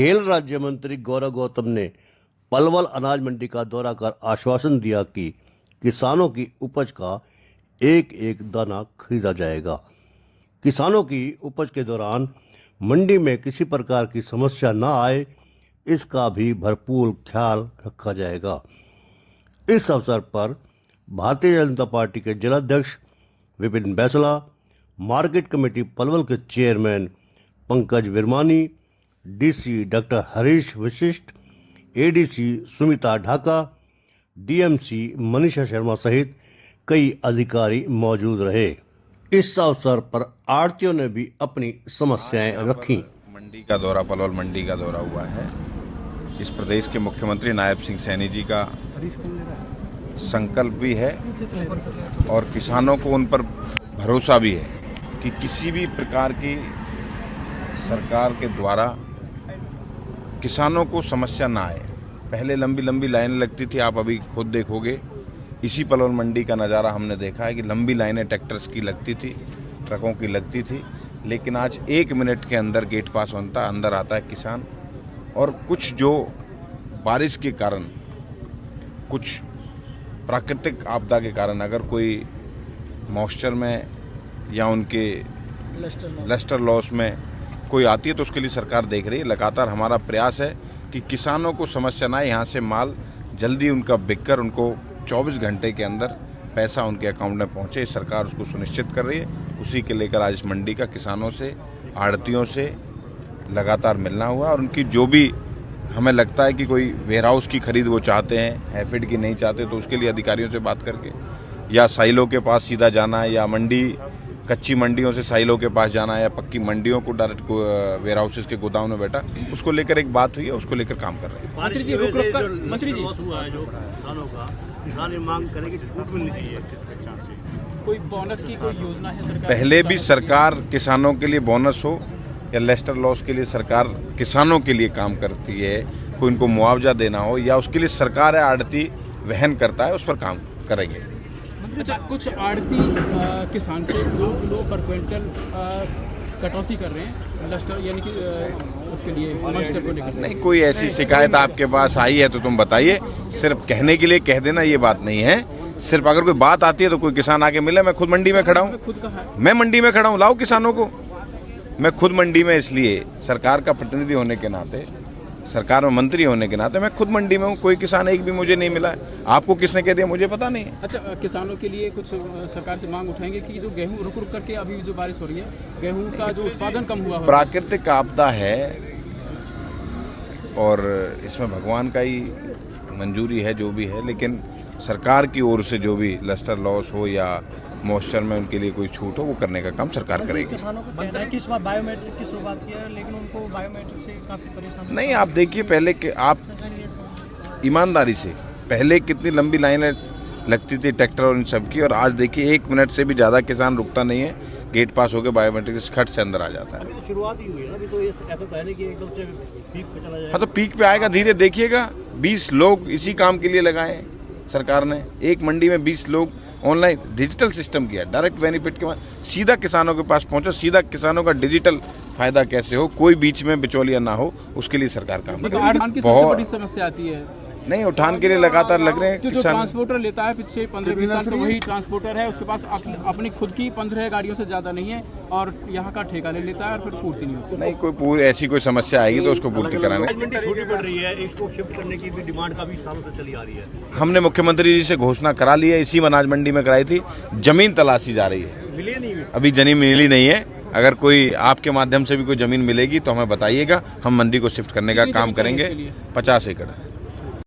खेल राज्य मंत्री गौरव गौतम ने पलवल अनाज मंडी का दौरा कर आश्वासन दिया कि किसानों की उपज का एक एक दाना खरीदा जाएगा। किसानों की उपज के दौरान मंडी में किसी प्रकार की समस्या न आए, इसका भी भरपूर ख्याल रखा जाएगा। इस अवसर पर भारतीय जनता पार्टी के जिलाध्यक्ष विपिन बैसला, मार्केट कमेटी पलवल के chairman Pankaj Virmani, DC doctor Harish Vashishtha, ADC Sumita Dhaka, DMC Manisha Sharma सहित कई अधिकारी मौजूद रहे। इस अवसर पर आढ़तियों ने भी अपनी समस्याएं रखी। मंडी का दौरा, पलवल मंडी का दौरा हुआ है। इस प्रदेश के मुख्यमंत्री नायब सिंह सैनी जी का संकल्प भी है और किसानों को उन पर भरोसा भी है कि किसी भी प्रकार की सरकार के द्वारा किसानों को समस्या ना आए। पहले लंबी लंबी लाइनें लगती थी, आप अभी खुद देखोगे। इसी पलवल मंडी का नज़ारा हमने देखा है कि लंबी लाइनें ट्रैक्टर्स की लगती थी, ट्रकों की लगती थी, लेकिन आज 1 मिनट के अंदर गेट पास होता, अंदर आता है किसान। और कुछ जो बारिश के कारण, कुछ प्राकृतिक आपदा के कारण अगर कोई मॉइस्चर में या उनके लस्टर लॉस में कोई आती है तो उसके लिए सरकार देख रही है। लगातार हमारा प्रयास है कि किसानों को समस्या ना आए, यहाँ से माल जल्दी उनका बिककर उनको 24 घंटे के अंदर पैसा उनके अकाउंट में पहुँचे। सरकार उसको सुनिश्चित कर रही है। उसी के लेकर आज इस मंडी का किसानों से, आढ़तियों से लगातार मिलना हुआ और उनकी जो भी हमें लगता है कि कोई वेयरहाउस की खरीद वो चाहते हैं, हैफेड की नहीं चाहते, तो उसके लिए अधिकारियों से बात करके या साइलों के पास सीधा जाना है या मंडी कच्ची मंडियों से साइलों के पास जाना है या पक्की मंडियों को डायरेक्ट वेयर हाउसेज के गोदाम में बैठा, उसको लेकर एक बात हुई है, उसको लेकर काम कर रहे हैं। मंत्री जी, मंत्री जी, हुआ है जो किसानों का, किसान ये मांग करें कि छूट मिलनी चाहिए कोई बोनस की कोई योजना है सरकार? पहले भी सरकार किसानों के लिए बोनस हो या लेस्टर लॉस के लिए सरकार किसानों के लिए काम करती है, कोई उनको मुआवजा देना हो या उसके लिए सरकार है आढ़ती वहन करता है, उस पर काम करेंगे। अच्छा, कुछ आढ़ती किसान से 2 किलो पर क्विंटल कटौती कर रहे हैं लस्टर, यानी कि उसके लिए मॉइस्चर को लेकर। नहीं, कोई ऐसी शिकायत आपके पास आई है तो तुम बताइए। सिर्फ कहने के लिए कह देना ये बात नहीं है। सिर्फ अगर कोई बात आती है तो कोई किसान आके मिले। मैं खुद मंडी में खड़ा हूँ, मैं मंडी में खड़ा हूँ, लाओ किसानों को। मैं खुद मंडी में, इसलिए सरकार का प्रतिनिधि होने के नाते, सरकार में मंत्री होने के नाते मैं खुद मंडी में हूँ। कोई किसान एक भी मुझे नहीं मिला है। आपको किसने कह दिया मुझे पता नहीं है। अच्छा, किसानों के लिए कुछ सरकार से मांग उठाएंगे कि जो गेहूं रुक रुक करके अभी जो बारिश हो रही है, गेहूं का जो उत्पादन कम हुआ है, प्राकृतिक आपदा है और इसमें भगवान का ही मंजूरी है जो भी है, लेकिन सरकार की ओर से जो भी लस्टर लॉस हो या मॉइस्चर में उनके लिए कोई छूट हो, वो करने का काम सरकार करेगी। किसानों को कहना है कि इस बार बायोमेट्रिक की शुरुआत की है, लेकिन उनको बायोमेट्रिक से काफी परेशानी। नहीं, आप देखिए पहले कि आप ईमानदारी से, पहले कितनी लंबी लाइनें लगती थी ट्रैक्टर और इन सब की, और आज देखिए 1 मिनट से भी ज़्यादा किसान रुकता नहीं है, गेट पास होकर बायोमेट्रिक से खट से अंदर आ जाता है। अभी तो शुरुआत ही हुई है ना, अभी तो ऐसा तो है नहीं कि एकदम से पीक पे चला जाएगा। हाँ, तो पीक पे आएगा, धीरे देखिएगा। 20 लोग इसी काम के लिए लगाए सरकार ने। एक मंडी में 20 लोग, ऑनलाइन डिजिटल सिस्टम किया, डायरेक्ट बेनिफिट के बाद सीधा किसानों के पास पहुंचो। सीधा किसानों का डिजिटल फायदा कैसे हो, कोई बीच में बिचौलिया ना हो, उसके लिए सरकार काम कर रही है। बहुत बड़ी समस्या आती है। नहीं, उठान के लिए लगातार लग रहे हैं जो ट्रांसपोर्टर लेता है पिछले 15-20 साल से वही ट्रांसपोर्टर है, उसके पास अपनी खुद की 15 गाड़ियों से ज्यादा नहीं है और यहाँ का ठेका ले लेता है और फिर पूर्ति नहीं होती। नहीं, कोई ऐसी कोई समस्या आएगी तो उसको पूर्ति कराने। छोटी पड़ रही है, इसको शिफ्ट करने की भी डिमांड काफी सालों से चली आ रही है। हमने मुख्यमंत्री जी से घोषणा करा ली है, इसी अनाज मंडी में कराई थी। जमीन तलाशी जा रही है, मिली नहीं, अभी जमीन मिली नहीं है। अगर कोई आपके माध्यम से भी कोई जमीन मिलेगी तो हमें बताइएगा, हम मंडी को शिफ्ट करने का काम करेंगे। 50 एकड़।